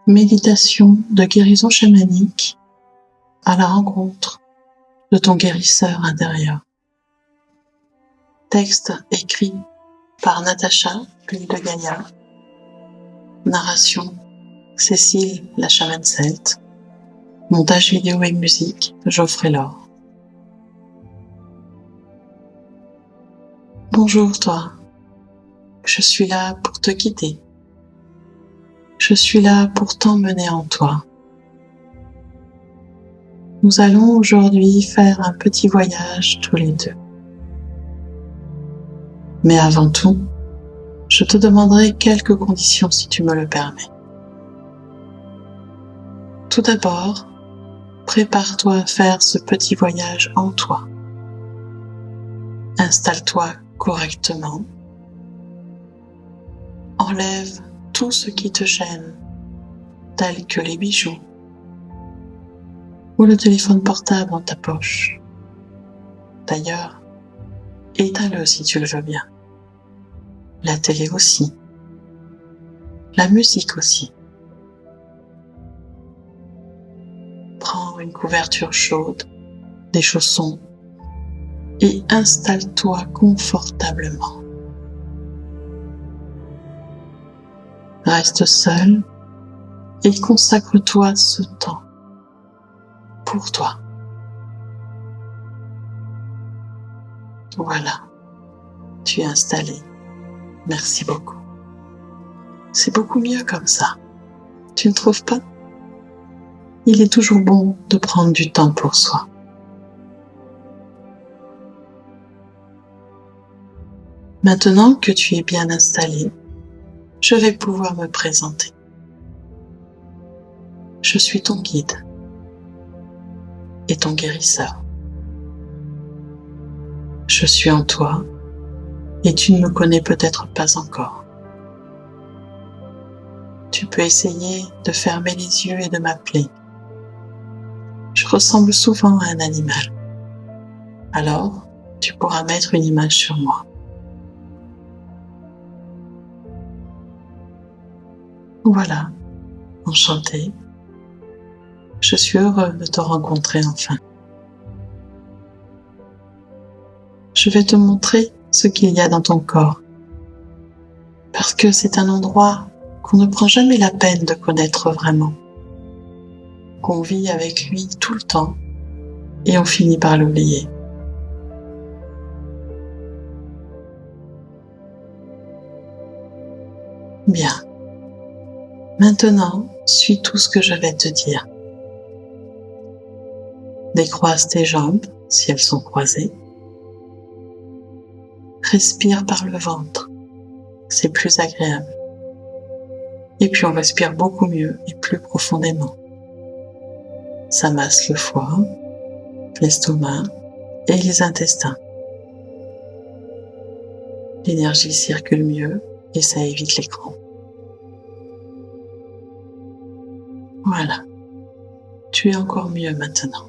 Méditation de guérison chamanique à la rencontre de ton guérisseur intérieur. Texte écrit par Natacha, l'huile de Gaïa. Narration Cécile, la chamane celte. Montage vidéo et musique Geoffrey Laure. Bonjour toi, je suis là pour te guider. Je suis là pour t'emmener en toi. Nous allons aujourd'hui faire un petit voyage tous les deux. Mais avant tout, je te demanderai quelques conditions si tu me le permets. Tout d'abord, prépare-toi à faire ce petit voyage en toi. Installe-toi correctement. Enlève tout ce qui te gêne, tels que les bijoux ou le téléphone portable dans ta poche. D'ailleurs, éteins-le si tu le veux bien. La télé aussi. La musique aussi. Prends une couverture chaude, des chaussons et installe-toi confortablement. Reste seul et consacre-toi ce temps pour toi. Voilà, tu es installé. Merci beaucoup. C'est beaucoup mieux comme ça. Tu ne trouves pas? Il est toujours bon de prendre du temps pour soi. Maintenant que tu es bien installé, je vais pouvoir me présenter. Je suis ton guide et ton guérisseur. Je suis en toi et tu ne me connais peut-être pas encore. Tu peux essayer de fermer les yeux et de m'appeler. Je ressemble souvent à un animal. Alors, tu pourras mettre une image sur moi. Voilà, enchanté. Je suis heureux de te rencontrer enfin. Je vais te montrer ce qu'il y a dans ton corps, parce que c'est un endroit qu'on ne prend jamais la peine de connaître vraiment, qu'on vit avec lui tout le temps et on finit par l'oublier. Bien. Maintenant, suis tout ce que je vais te dire. Décroise tes jambes si elles sont croisées. Respire par le ventre, c'est plus agréable. Et puis on respire beaucoup mieux et plus profondément. Ça masse le foie, l'estomac et les intestins. L'énergie circule mieux et ça évite les crampes. Voilà, tu es encore mieux maintenant.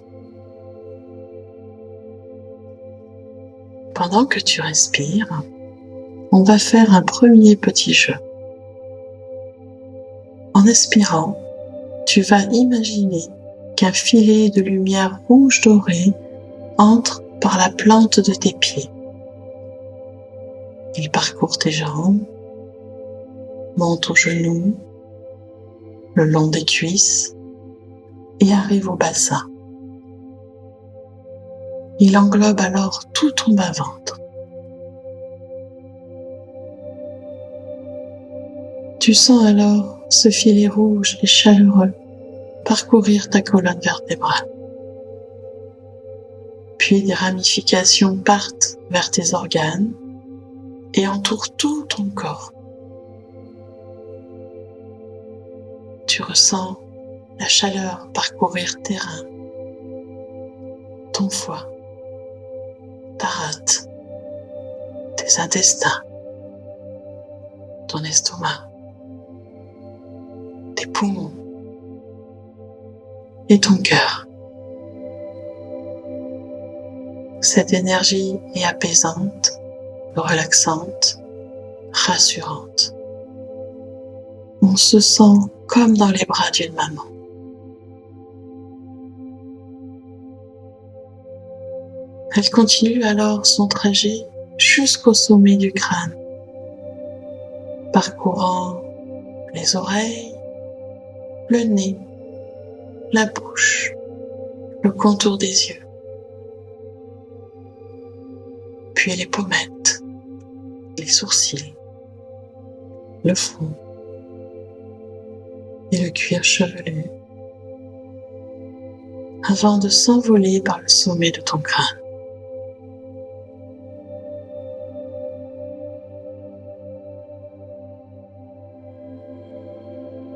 Pendant que tu respires, on va faire un premier petit jeu. En expirant, tu vas imaginer qu'un filet de lumière rouge dorée entre par la plante de tes pieds. Il parcourt tes jambes, monte aux genoux, le long des cuisses et arrive au bassin. Il englobe alors tout ton bas-ventre. Tu sens alors ce filet rouge et chaleureux parcourir ta colonne vertébrale. Puis des ramifications partent vers tes organes et entourent tout ton corps. Tu ressens la chaleur parcourir tes reins, ton foie, ta rate, tes intestins, ton estomac, tes poumons et ton cœur. Cette énergie est apaisante, relaxante, rassurante. On se sent comme dans les bras d'une maman. Elle continue alors son trajet jusqu'au sommet du crâne, parcourant les oreilles, le nez, la bouche, le contour des yeux, puis les pommettes, les sourcils, le front et le cuir chevelu, avant de s'envoler par le sommet de ton crâne.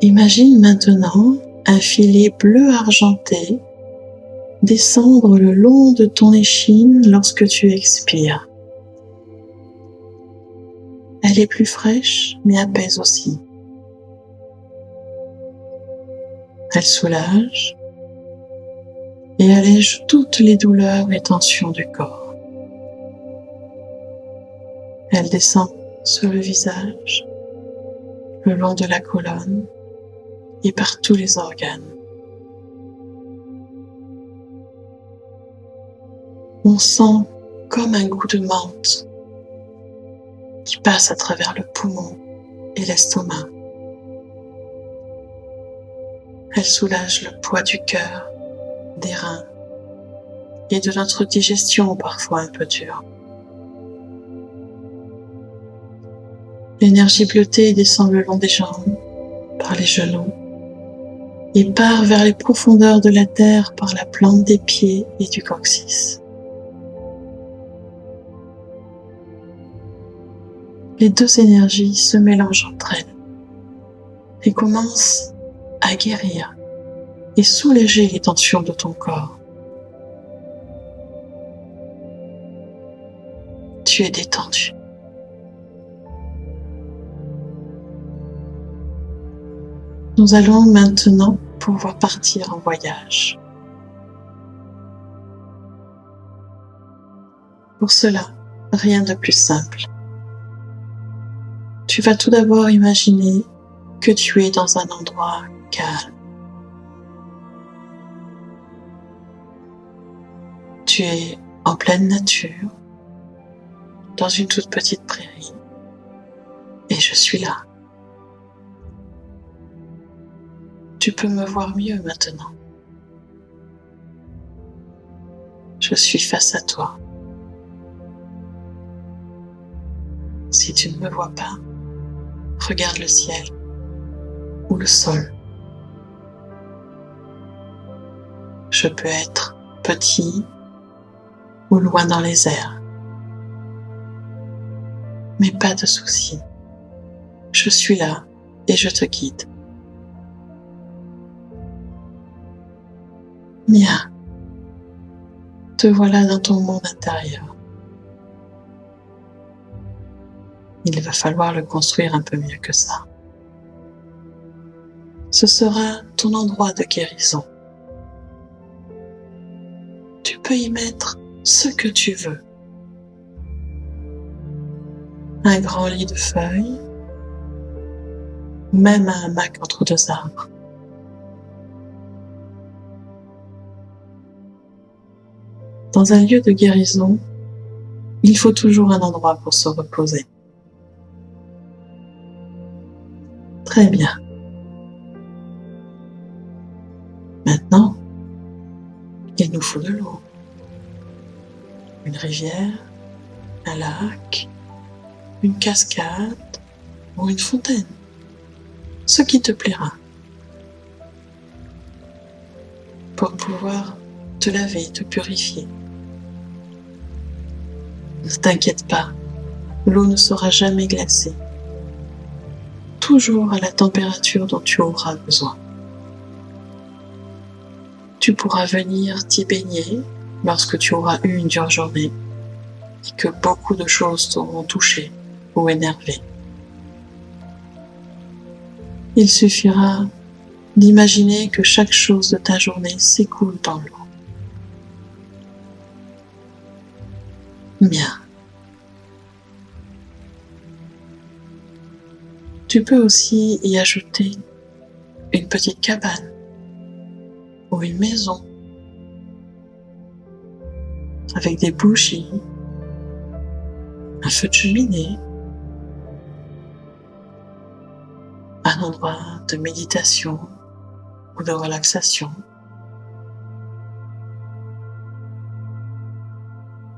Imagine maintenant un filet bleu argenté descendre le long de ton échine lorsque tu expires. Elle est plus fraîche, mais apaise aussi. Elle soulage et allège toutes les douleurs et tensions du corps. Elle descend sur le visage, le long de la colonne et par tous les organes. On sent comme un goût de menthe qui passe à travers le poumon et l'estomac. Elle soulage le poids du cœur, des reins et de notre digestion parfois un peu dure. L'énergie bleutée descend le long des jambes, par les genoux, et part vers les profondeurs de la terre par la plante des pieds et du coccyx. Les deux énergies se mélangent entre elles et commencent à guérir et soulager les tensions de ton corps. Tu es détendu. Nous allons maintenant pouvoir partir en voyage. Pour cela, rien de plus simple. Tu vas tout d'abord imaginer que tu es dans un endroit calme. Tu es en pleine nature, dans une toute petite prairie, et je suis là. Tu peux me voir mieux maintenant. Je suis face à toi. Si tu ne me vois pas, regarde le ciel ou le sol. Je peux être petit ou loin dans les airs. Mais pas de souci. Je suis là et je te guide. Bien. Te voilà dans ton monde intérieur. Il va falloir le construire un peu mieux que ça. Ce sera ton endroit de guérison. Tu peux y mettre ce que tu veux. Un grand lit de feuilles, ou même un hamac entre deux arbres. Dans un lieu de guérison, il faut toujours un endroit pour se reposer. Très bien. Maintenant, il nous faut de l'eau. Une rivière, un lac, une cascade ou une fontaine. Ce qui te plaira. Pour pouvoir te laver, te purifier. Ne t'inquiète pas, l'eau ne sera jamais glacée. Toujours à la température dont tu auras besoin. Tu pourras venir t'y baigner lorsque tu auras eu une dure journée et que beaucoup de choses t'auront touché ou énervé. Il suffira d'imaginer que chaque chose de ta journée s'écoule dans l'eau. Bien. Tu peux aussi y ajouter petite cabane ou une maison avec des bougies, un feu de cheminée, un endroit de méditation ou de relaxation.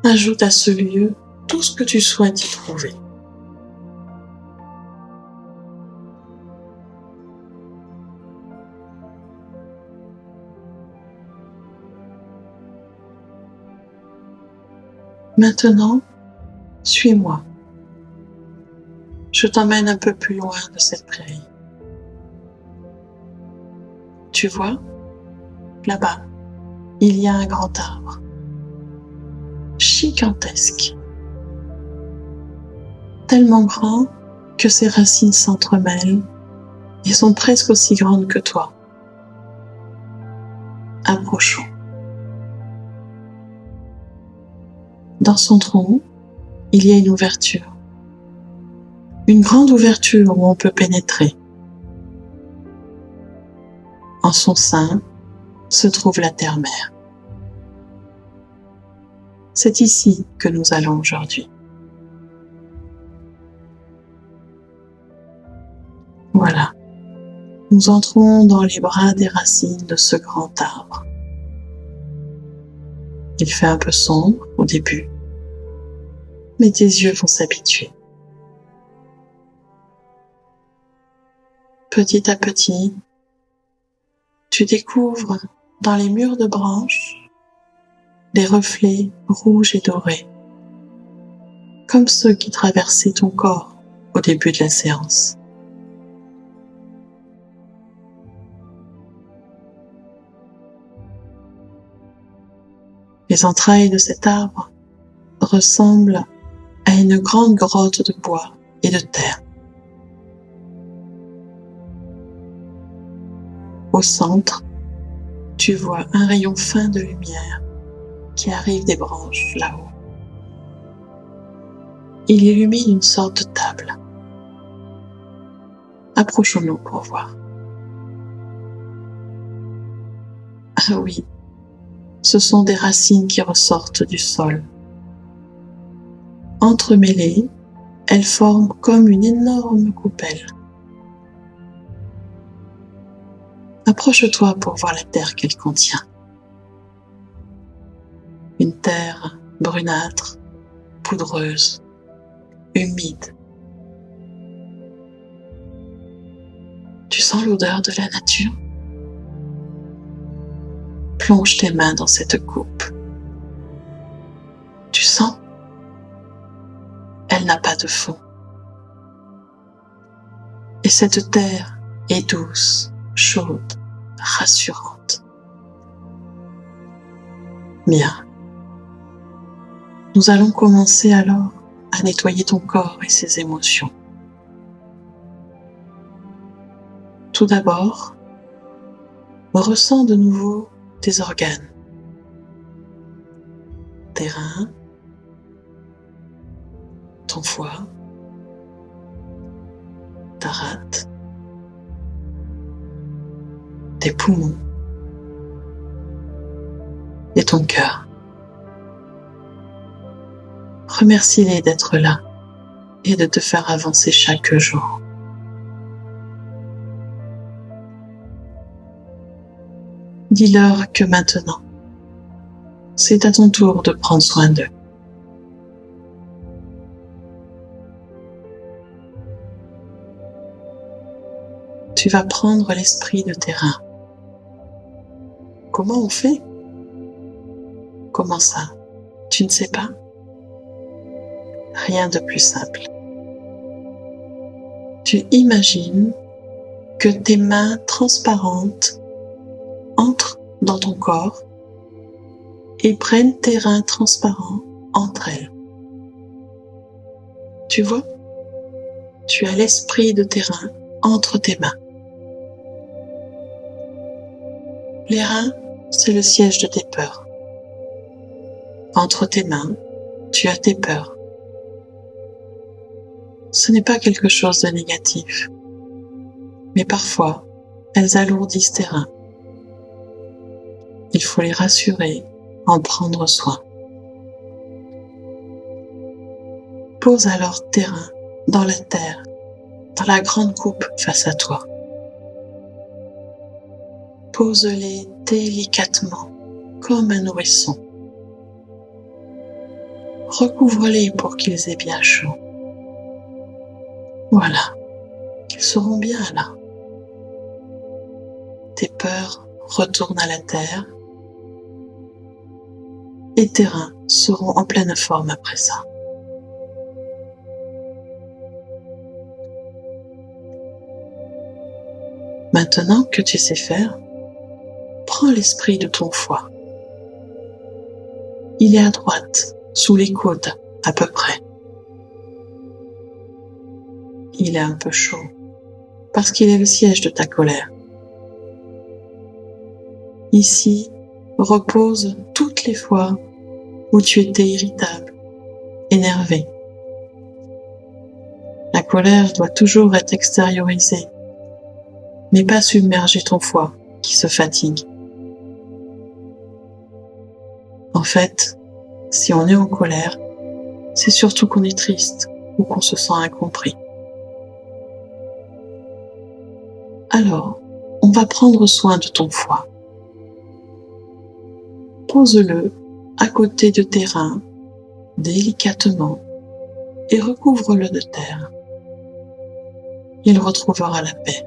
Ajoute à ce lieu tout ce que tu souhaites y trouver. Maintenant, suis-moi. Je t'emmène un peu plus loin de cette prairie. Tu vois, là-bas, il y a un grand arbre, gigantesque, tellement grand que ses racines s'entremêlent et sont presque aussi grandes que toi. Approchons. Dans son tronc, il y a une ouverture. Une grande ouverture où on peut pénétrer. En son sein se trouve la terre-mère. C'est ici que nous allons aujourd'hui. Voilà. Nous entrons dans les bras des racines de ce grand arbre. Il fait un peu sombre au début, mais tes yeux vont s'habituer. Petit à petit, tu découvres dans les murs de branches des reflets rouges et dorés, comme ceux qui traversaient ton corps au début de la séance. Les entrailles de cet arbre ressemblent à une grande grotte de bois et de terre. Au centre, tu vois un rayon fin de lumière qui arrive des branches là-haut. Il illumine une sorte de table. Approchons-nous pour voir. Ah oui, ce sont des racines qui ressortent du sol. Entremêlées, elles forment comme une énorme coupelle. Approche-toi pour voir la terre qu'elle contient. Une terre brunâtre, poudreuse, humide. Tu sens l'odeur de la nature? Plonge tes mains dans cette coupe. Tu sens? Elle n'a pas de fond. Et cette terre est douce, chaude, rassurante. Bien. Nous allons commencer alors à nettoyer ton corps et ses émotions. Tout d'abord, ressens de nouveau tes organes, tes reins, ton foie, ta rate, tes poumons et ton cœur. Remercie-les d'être là et de te faire avancer chaque jour. Dis-leur que maintenant, c'est à ton tour de prendre soin d'eux. Tu vas prendre l'esprit de tes reins. Comment on fait? Comment ça? Tu ne sais pas? Rien de plus simple. Tu imagines que tes mains transparentes entrent dans ton corps et prennent tes reins transparents entre elles. Tu vois? Tu as l'esprit de tes reins entre tes mains. Les reins, c'est le siège de tes peurs. Entre tes mains, tu as tes peurs. Ce n'est pas quelque chose de négatif, mais parfois, elles alourdissent tes reins. Il faut les rassurer, en prendre soin. Pose alors tes reins dans la terre, dans la grande coupe face à toi. Pose-les délicatement, comme un nourrisson. Recouvre-les pour qu'ils aient bien chaud. Voilà, ils seront bien là. Tes peurs retournent à la terre et tes reins seront en pleine forme après ça. Maintenant que tu sais faire, prends l'esprit de ton foie. Il est à droite, sous les coudes, à peu près. Il est un peu chaud, parce qu'il est le siège de ta colère. Ici reposent toutes les fois où tu étais irritable, énervé. La colère doit toujours être extériorisée, mais pas submerger ton foie qui se fatigue. En fait, si on est en colère, c'est surtout qu'on est triste ou qu'on se sent incompris. Alors, on va prendre soin de ton foie. Pose-le à côté de tes reins, délicatement, et recouvre-le de terre. Il retrouvera la paix.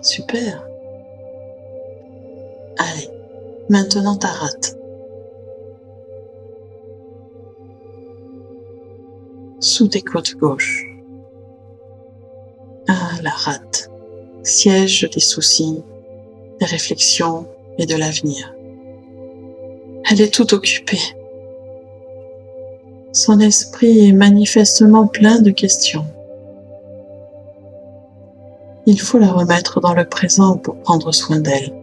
Super. Allez, maintenant ta rate. Sous tes côtes gauches. Ah, la rate, siège des soucis, des réflexions et de l'avenir. Elle est toute occupée. Son esprit est manifestement plein de questions. Il faut la remettre dans le présent pour prendre soin d'elle.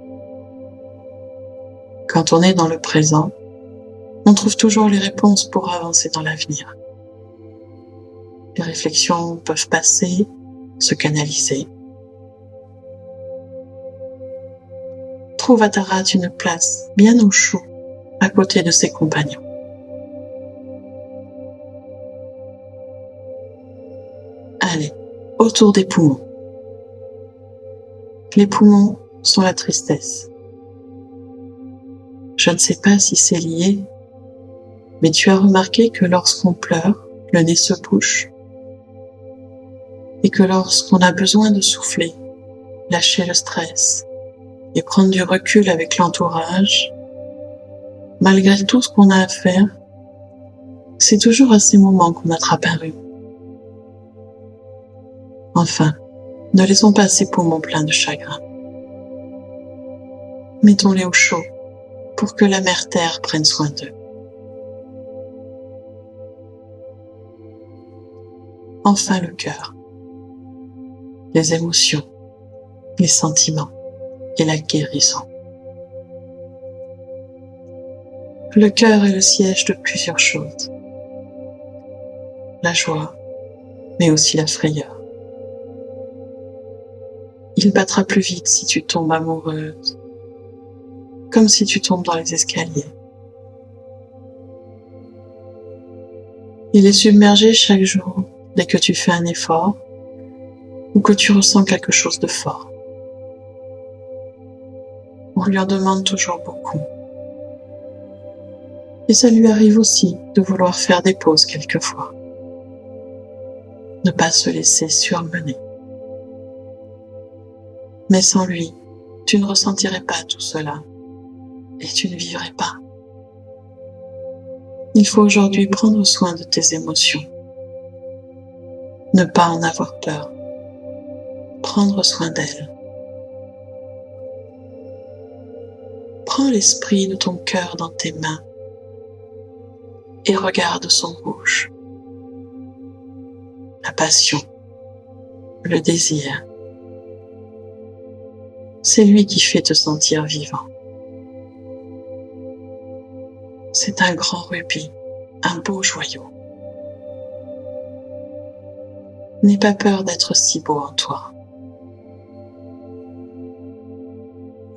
Quand on est dans le présent, on trouve toujours les réponses pour avancer dans l'avenir. Les réflexions peuvent passer, se canaliser. Trouve à ta rate une place bien au chaud à côté de ses compagnons. Allez, autour des poumons. Les poumons sont la tristesse. Je ne sais pas si c'est lié, mais tu as remarqué que lorsqu'on pleure, le nez se bouche, et que lorsqu'on a besoin de souffler, lâcher le stress et prendre du recul avec l'entourage, malgré tout ce qu'on a à faire, c'est toujours à ces moments qu'on attrape un rhume. Enfin, ne laissons pas ces poumons pleins de chagrin. Mettons-les au chaud pour que la mère terre prenne soin d'eux. Enfin le cœur, les émotions, les sentiments et la guérison. Le cœur est le siège de plusieurs choses. La joie, mais aussi la frayeur. Il battra plus vite si tu tombes amoureuse, comme si tu tombes dans les escaliers. Il est submergé chaque jour dès que tu fais un effort ou que tu ressens quelque chose de fort. On lui en demande toujours beaucoup. Et ça lui arrive aussi de vouloir faire des pauses quelquefois. Ne pas se laisser surmener. Mais sans lui, tu ne ressentirais pas tout cela et tu ne vivrais pas. Il faut aujourd'hui prendre soin de tes émotions. Ne pas en avoir peur. Prendre soin d'elles. Prends l'esprit de ton cœur dans tes mains et regarde son rouge. La passion, le désir. C'est lui qui fait te sentir vivant. C'est un grand rubis, un beau joyau. N'aie pas peur d'être si beau en toi.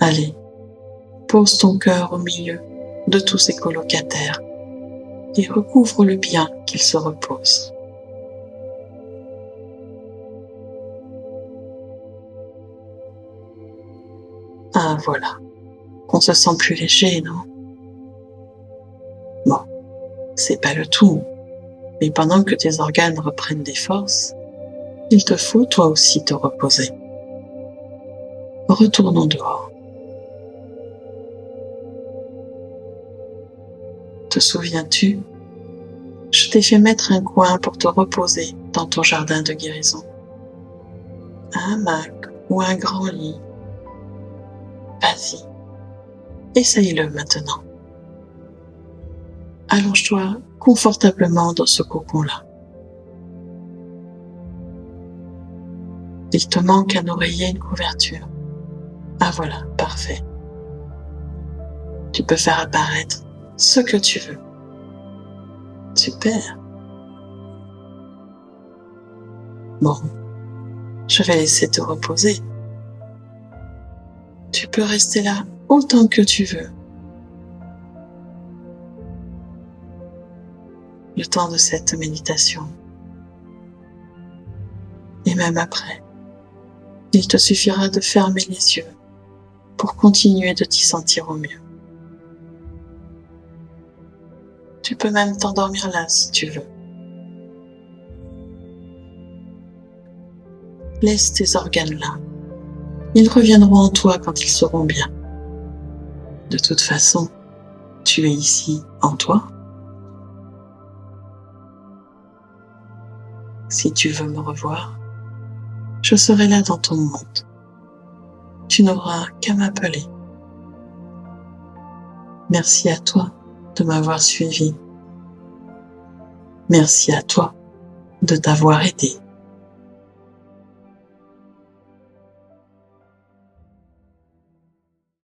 Allez, pose ton cœur au milieu de tous ces colocataires et recouvre-le bien qu'il se repose. Ah voilà, on se sent plus léger, non? Bon, c'est pas le tout, mais pendant que tes organes reprennent des forces, il te faut toi aussi te reposer. Retournons dehors. Te souviens-tu? Je t'ai fait mettre un coin pour te reposer dans ton jardin de guérison. Un hamac ou un grand lit. Vas-y, essaye-le maintenant. Allonge-toi confortablement dans ce cocon-là. Il te manque un oreiller et une couverture. Ah voilà, parfait. Tu peux faire apparaître ce que tu veux. Super. Bon, je vais laisser te reposer. Tu peux rester là autant que tu veux. Le temps de cette méditation. Et même après, il te suffira de fermer les yeux pour continuer de t'y sentir au mieux. Tu peux même t'endormir là si tu veux. Laisse tes organes là. Ils reviendront en toi quand ils seront bien. De toute façon, tu es ici en toi. Si tu veux me revoir, je serai là dans ton monde. Tu n'auras qu'à m'appeler. Merci à toi de m'avoir suivi. Merci à toi de t'avoir aidé.